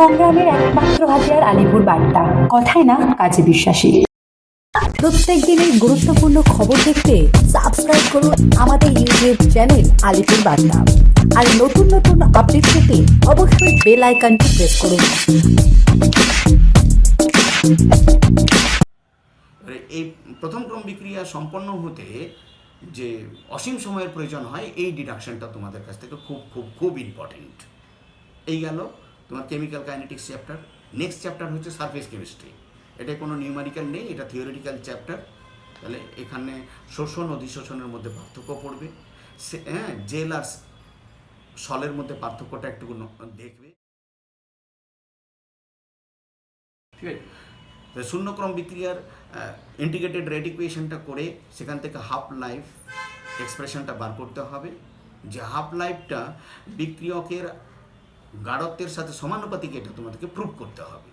সংগ্রামের একমাত্র হাতিয়ার আলিপুর বার্তা, কথায় না কাজে বিশ্বাসী। প্রত্যেক দিনের গুরুত্বপূর্ণ খবর দেখতে সাবস্ক্রাইব করুন আমাদের ইউটিউব চ্যানেল আলিপুর বার্তা। আর নতুন নতুন আপডেট পেতে অবশ্যই বেল আইকনটি প্রেস করুন। এই প্রথম ক্রম বিক্রিয়া সম্পন্ন হতে যে অসীম সময়ের প্রয়োজন হয়, এই ডিডাকশনটা তোমাদের কাছ থেকে খুব খুব খুব ইম্পর্টেন্ট। এই গেল তোমার chemical kinetics chapter. Next chapter হচ্ছে সারফেস কেমিস্ট্রি। এটা কোনো নিউমারিক্যাল নেই, এটা থিওরিটিক্যাল চ্যাপ্টার। তাহলে এখানে শোষণ অধিশোষণের মধ্যে পার্থক্য পড়বে, জেল আর সলের মধ্যে পার্থক্যটা একটু দেখবে, ঠিক আছে। শূন্যক্রম বিক্রিয়ার ইন্টিগ্রেটেড রেট ইকুয়েশনটা করে সেখান থেকে হাফ লাইফ এক্সপ্রেশনটা বার করতে হবে, যে হাফ লাইফটা বিক্রিয়কের গাঢ়ত্বের সাথে সমানুপাতিক, এটা তোমাদেরকে প্রুভ করতে হবে।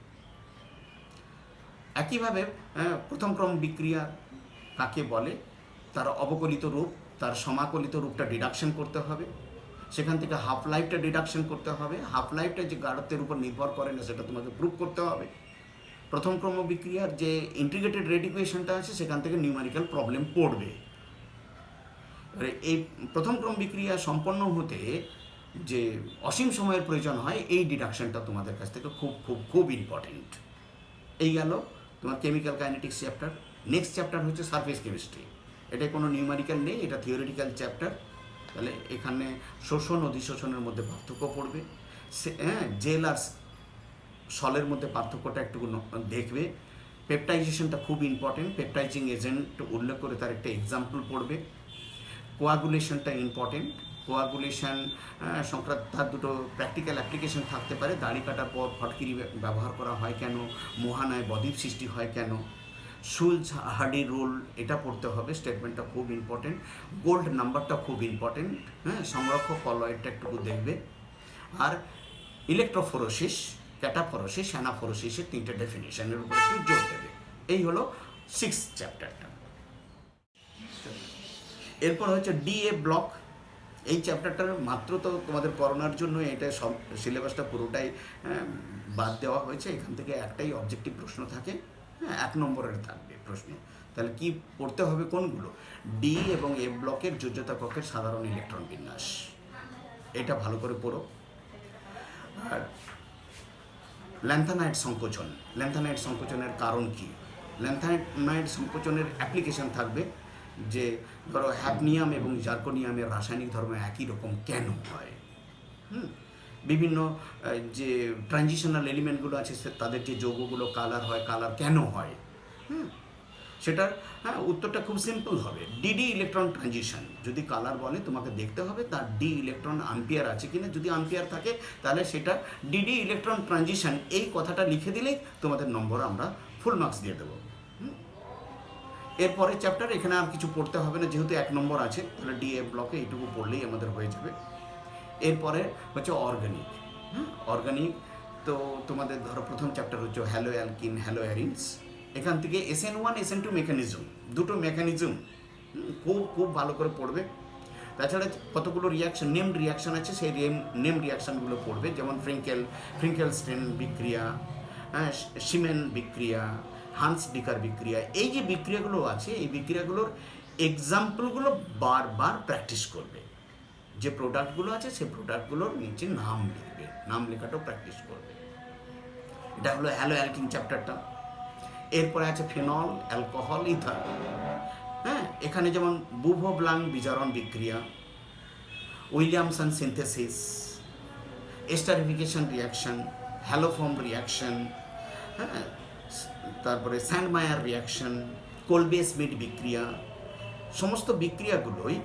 একইভাবে প্রথম ক্রম বিক্রিয়া কাকে বলে, তার অবকলিত রূপ, তার সমাকলিত রূপটা ডিডাকশন করতে হবে, সেখান থেকে হাফ লাইফটা ডিডাকশন করতে হবে। হাফ লাইফটা যে গাঢ়ত্বের উপর নির্ভর করে না, সেটা তোমাকে প্রুভ করতে হবে। প্রথম ক্রম বিক্রিয়ার যে ইন্টিগ্রেটেড রেট ইকুয়েশনটা আছে, সেখান থেকে নিউমারিক্যাল প্রবলেম পড়বে। এই প্রথম ক্রম বিক্রিয়া সম্পন্ন হতে যে অসীম সময়ের প্রয়োজন হয়, এই ডিডাকশনটা তোমাদের কাছ থেকে খুব খুব খুব ইম্পর্টেন্ট। এই গেল তোমার chemical kinetics chapter. Next chapter হচ্ছে সারফেস কেমিস্ট্রি। এটা কোনো নিউমারিক্যাল নেই, এটা থিওরিটিক্যাল চ্যাপ্টার। তাহলে এখানে শোষণ অধিশোষণের মধ্যে পার্থক্য পড়বে, জেল আর সলের মধ্যে পার্থক্যটা একটু দেখবে। পেপটাইজেশনটা খুব ইম্পর্টেন্ট, পেপটাইজিং এজেন্ট উল্লেখ করে তার একটা এক্সাম্পল পড়বে। কোয়াগুলেশনটা ইম্পর্টেন্ট, কোয়াগুলেশন সংক্রান্ত তার দুটো প্র্যাকটিক্যাল অ্যাপ্লিকেশন থাকতে পারে। দাড়ি কাটার পর ফটকিরি ব্যবহার করা হয় কেন, মোহানায় বদ্বীপ সৃষ্টি হয় কেন, শুলজ হার্ডি রুল, এটা পড়তে হবে, স্টেটমেন্টটা খুব ইম্পর্টেন্ট। গোল্ড নাম্বারটা খুব ইম্পর্টেন্ট, সংরক্ষক কলয়েডটা একটু দেখবে। আর ইলেকট্রোফোরোসিস, ক্যাটাফোরোসিস, অ্যানাফোরোসিসের তিনটে ডেফিনেশনের উপর একটু জোর দেবে। এই হলো 6th চ্যাপ্টারটা। এরপর হচ্ছে ডিএ ব্লক। এই চ্যাপ্টারটার মাত্র তো তোমাদের করোনার জন্য এটা সব সিলেবাসটা পুরোটাই বাদ দেওয়া হয়েছে। এখান থেকে একটাই অবজেক্টিভ প্রশ্ন থাকে, 1 নম্বরের থাকবে প্রশ্ন। তাহলে কি পড়তে হবে কোনগুলো, ডি এবং এ ব্লকের যোজ্যতা কক্ষের সাধারণ ইলেকট্রন বিন্যাস, এটা ভালো করে পড়ো। আর ল্যান্থানাইড সংকোচন, ল্যান্থানাইড সংকোচনের কারণ কি, ল্যান্থানাইড সংকোচনের অ্যাপ্লিকেশন থাকবে, যে ধরো হ্যাপনিয়াম এবং জার্কোনিয়ামের রাসায়নিক ধর্ম একই রকম কেন হয়, বিভিন্ন যে ট্রানজিশনাল এলিমেন্টগুলো আছে তাদের যে যৌগগুলো কালার হয়, কালার কেন হয়, সেটার উত্তরটা খুব সিম্পল হবে, ডিডি ইলেকট্রন ট্রানজিশন। যদি কালার বলে তোমাকে দেখতে হবে তার ডি ইলেকট্রন আম্পিয়ার আছে কিনা, যদি আম্পিয়ার থাকে তাহলে সেটা ডিডি ইলেকট্রন ট্রানজিশন, এই কথাটা লিখে দিলেই তোমাদের নম্বর আমরা ফুল মার্কস দিয়ে দেবো। এরপরে চ্যাপ্টার এখানে আর কিছু পড়তে হবে না, যেহেতু 1 নম্বর আছে, তাহলে ডিএ ব্লকে এইটুকু পড়লেই আমাদের হয়ে যাবে। এরপরে হচ্ছে অর্গানিক। অর্গানিক তো তোমাদের ধরো প্রথম চ্যাপ্টার হচ্ছে হ্যালো অ্যালকিন, হ্যালো অ্যারিনস। এখান থেকে SN1 SN2 মেকানিজম, দুটো মেকানিজম খুব খুব ভালো করে পড়বে। তাছাড়া কতগুলো রিয়াকশন, নেমড রিয়াকশান আছে, সেই নেম রিয়াকশানগুলো পড়বে, যেমন ফ্রিঙ্কেলস্টেন বিক্রিয়া, সিমেন বিক্রিয়া, হান্স ডিকার বিক্রিয়া। এই যে বিক্রিয়াগুলো আছে, এই বিক্রিয়াগুলোর এক্সাম্পলগুলো বারবার প্র্যাকটিস করবে। যে প্রোডাক্টগুলো আছে সেই প্রোডাক্টগুলোর নিচে নাম লিখবে, নাম লেখাটাও প্র্যাকটিস করবে। এটা হলো হ্যালো অ্যালকিন চ্যাপ্টারটা। এরপরে আছে ফেনল, অ্যালকোহল, ইথার। এখানে যেমন বুভো ব্লাং বিজারণ বিক্রিয়া, Williamson synthesis, esterification reaction, haloform reaction, তারপরে স্যান্ডমায়ার রিয়াকশন, কোলবে স্মিথ বিক্রিয়া, সমস্ত বিক্রিয়াগুলোই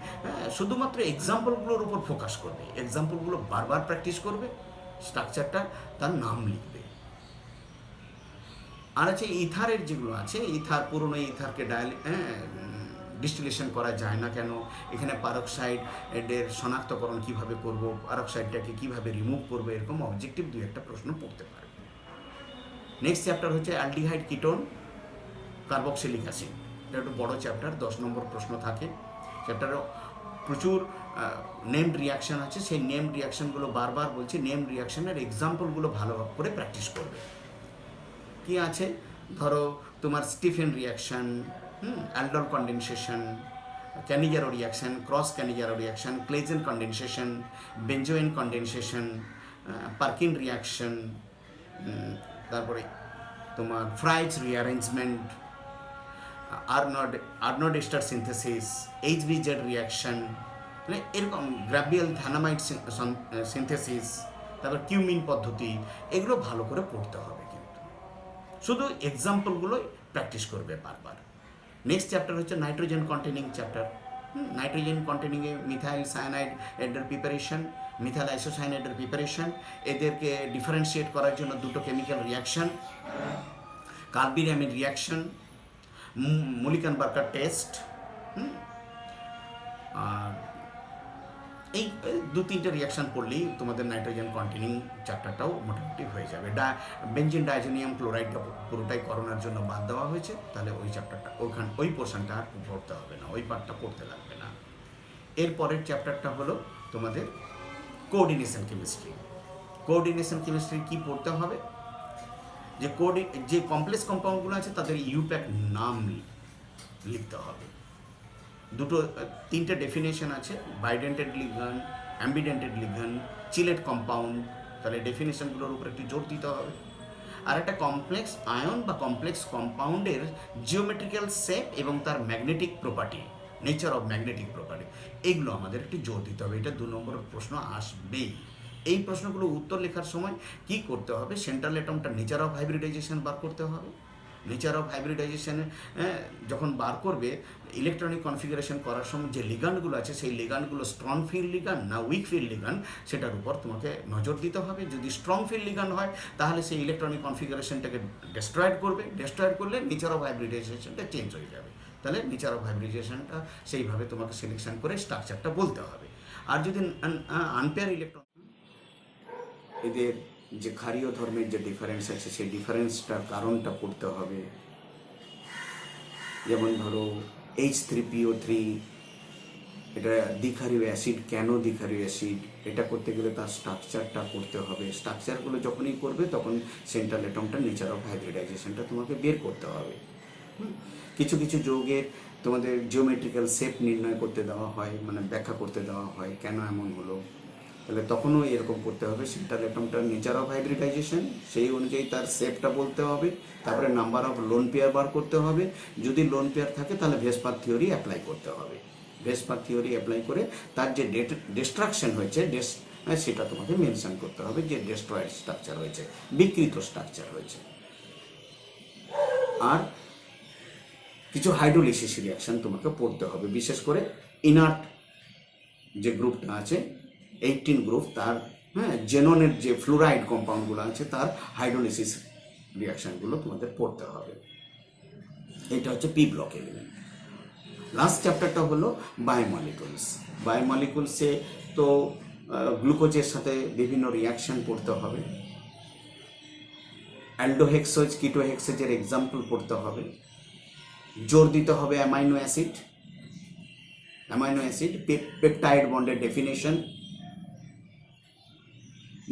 শুধুমাত্র এক্সাম্পলগুলোর উপর ফোকাস করবে। এক্সাম্পলগুলো বারবার প্র্যাকটিস করবে, স্ট্রাকচারটা তার নাম লিখবে। আর আছে ইথারের যেগুলো আছে, ইথার, পুরনো ইথারকে ডিস্টিলেশন করা যায় না কেন, এখানে পারক্সাইডের শনাক্তকরণ কিভাবে করব, পারক্সাইডটাকে কিভাবে রিমুভ করবো, এরকম অবজেক্টিভ 2-1টা প্রশ্ন পড়তে পারে। নেক্সট চ্যাপ্টার হচ্ছে অ্যালডিহাইড কিটোন, কার্বক্সিলিক অ্যাসিড। এটা একটু বড়ো চ্যাপ্টার, 10 নম্বর প্রশ্ন থাকে। চ্যাপ্টারে প্রচুর নেমড রিয়াকশান আছে, সেই নেমড রিয়াকশানগুলো বারবার বলছি, নেমড রিয়াকশানের এক্সাম্পলগুলো ভালো করে প্র্যাকটিস করবে। কি আছে, ধরো তোমার Stephen reaction, aldol condensation, Cannizzaro reaction, cross Cannizzaro reaction, Claisen condensation, benzoin condensation, Perkin reaction, তারপরে তোমার Fries rearrangement, Arndt Eistert synthesis, HVZ reaction, মানে এরকম গ্রাবিয়াল থানামাইড সিনথেসিস, তারপর কিউমিন পদ্ধতি, এগুলো ভালো করে পড়তে হবে। কিন্তু শুধু এক্সাম্পলগুলোই প্র্যাকটিস করবে বারবার। নেক্সট চ্যাপ্টার হচ্ছে নাইট্রোজেন কন্টেনিং চ্যাপ্টার। নাইট্রোজেন কন্টেনিংয়ে মিথাইল সায়ানাইড এডের প্রিপারেশন, মিথাইল আইসোসায়ানাইডের প্রিপারেশন, এদেরকে ডিফারেন্সিয়েট করার জন্য দুটো chemical reaction, carbylamine reaction, Mulliken Barker test, আর এই 2-3টে রিয়াকশান পড়লেই তোমাদের নাইট্রোজেন কন্টেনিং চ্যাপ্টারটাও মোটামুটি হয়ে যাবে। বেঞ্জিন ডাইজোনিয়াম ক্লোরাইডটা পুরোটাই করোনার জন্য বাদ দেওয়া হয়েছে, তাহলে ওই চ্যাপ্টারটা ওই পোর্শনটা আর পড়তে হবে না, ওই পার্টটা পড়তে লাগবে না। এরপরের চ্যাপ্টারটা হলো তোমাদের কোঅর্ডিনেশন কেমিস্ট্রি। কোঅর্ডিনেশন কেমিস্ট্রি কী পড়তে হবে, যে কমপ্লেক্স কম্পাউন্ডগুলো আছে তাদের ইউপ্যাক নাম লিখতে হবে। 3টে ডেফিনেশন আছে, বাইডেন্টেড লিগান, অ্যাম্বিডেন্টেড লিগান, চিলেট কম্পাউন্ড, তাহলে ডেফিনেশনগুলোর উপর একটু জোর দিতে হবে। আর একটা কমপ্লেক্স আয়ন বা কমপ্লেক্স কম্পাউন্ডের জিওমেট্রিক্যাল শেপ এবং তার magnetic property, nature of magnetic property, এগুলো আমাদের একটু জোর দিতে হবে। এটা 2 নম্বরের প্রশ্ন আসবেই। এই প্রশ্নগুলো উত্তর লেখার সময় কি করতে হবে, সেন্ট্রাল অ্যাটমটা নেচার অফ হাইব্রিডাইজেশন বার করতে হবে। নেচার অফ হাইব্রিডাইজেশনে যখন বার করবে, ইলেকট্রনিক কনফিগারেশন করার সময় যে লিগান্ডগুলো আছে সেই লিগান্ডগুলো স্ট্রং ফিল্ড লিগান্ড না উইক ফিল্ড লিগান্ড, সেটার উপর তোমাকে নজর দিতে হবে। যদি স্ট্রং ফিল্ড লিগান্ড হয় তাহলে সেই ইলেকট্রনিক কনফিগারেশনটাকে ডেস্ট্রয়েড করবে, ডেস্ট্রয়েড করলে নেচার অফ হাইব্রিডাইজেশনটা চেঞ্জ হয়ে যাবে। তাহলে নেচার অফ হাইব্রিডাইজেশনটা সেইভাবে তোমাকে সিলেকশন করে স্ট্রাকচারটা বলতে হবে। আর যদি আনপেয়ার ইলেকট্রন, এদের যে ক্ষারীয় ধর্মের যে ডিফারেন্স আছে সেই ডিফারেন্সটার কারণটা পড়তে হবে। যেমন ধরো H3PO3, এটা দ্বিক্ষারীয় অ্যাসিড, কেন দ্বিক্ষারীয় অ্যাসিড, এটা করতে গেলে তার স্ট্রাকচারটা করতে হবে। স্ট্রাকচারগুলো যখনই করবে তখন সেন্ট্রাল অ্যাটমটা নেচার অফ হাইব্রিডাইজেশনটা তোমাকে বের করতে হবে। কিছু কিছু যৌগের তোমাদের জিওমেট্রিক্যাল শেপ নির্ণয় করতে দেওয়া হয়, মানে ব্যাখ্যা করতে দেওয়া হয় কেন এমন হলো, তাহলে তখনও এরকম করতে হবে। সেন্ট্রাল অ্যাটমটার নেচার অফ হাইব্রিডাইজেশন, সেই অনুযায়ী তার শেপটা বলতে হবে। তারপরে নাম্বার অফ লোন পেয়ার বার করতে হবে। যদি লোন পেয়ার থাকে তাহলে ভেসপার থিওরি অ্যাপ্লাই করতে হবে। ভেসপার থিওরি অ্যাপ্লাই করে তার যে ডিস্ট্রাকশন হয়েছে সেটা তোমাকে মেনশন করতে হবে, যে ডেস্ট্রয়েড স্ট্রাকচার হয়েছে, বিকৃত স্ট্রাকচার হয়েছে। আর কিছু হাইড্রোলিসিস রিয়াকশন তোমাকে পড়তে হবে, বিশেষ করে ইনার্ট যে গ্রুপটা আছে 18 গ্রুপ, তার জেননের যে ফ্লোরাইড কম্পাউন্ডগুলো আছে তার হাইড্রোলিসিস রিয়াকশানগুলো তোমাদের পড়তে হবে। এটা হচ্ছে পি ব্লক এলিমেন্ট। লাস্ট চ্যাপ্টারটা হলো বায়োমলিকুলস। বায়োমলিকুলসে তো গ্লুকোজের সাথে বিভিন্ন রিয়াকশান পড়তে হবে, অ্যালডোহেক্সেজ কিটোহেক্সেজের এক্সাম্পল পড়তে হবে, জোর দিতে হবে অ্যামাইনো অ্যাসিড, পেপটাইড বন্ডের ডেফিনেশন,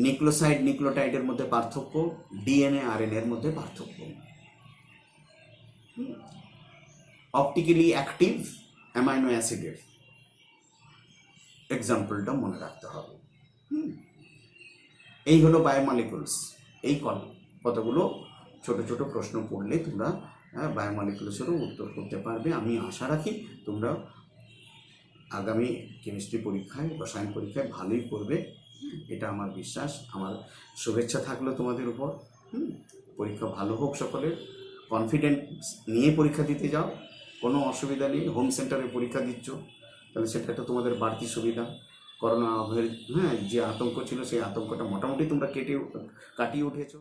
নিউক্লিওসাইড নিউক্লিওটাইডের মধ্যে পার্থক্য, ডিএনএ আরএনএর মধ্যে পার্থক্য, অপটিক্যালি অ্যাক্টিভ অ্যামাইনো অ্যাসিডের এক্সাম্পলটা মনে রাখতে হবে। এই হলো বায়োমলিকুলস। এই কতগুলো ছোট ছোট প্রশ্ন পড়লে তোমরা বায়োমলিকুলসেরও উত্তর করতে পারবে। আমি আশা রাখি তোমরা আগামী কেমিস্ট্রি পরীক্ষায়, রসায়ন পরীক্ষায় ভালোই করবে, এটা আমার বিশ্বাস। আমার শুভেচ্ছা থাকলো তোমাদের উপর। পরীক্ষা ভালো হোক সকলের, কনফিডেন্স নিয়ে পরীক্ষা দিতে যাও, কোনো অসুবিধা নেই। হোম সেন্টারে পরীক্ষা দিচ্ছ, তাহলে সেটা একটা তোমাদের বাড়তি সুবিধা। করোনা যে আতঙ্ক ছিল সেই আতঙ্কটা মোটামুটি তোমরা কাটিয়ে উঠেছো।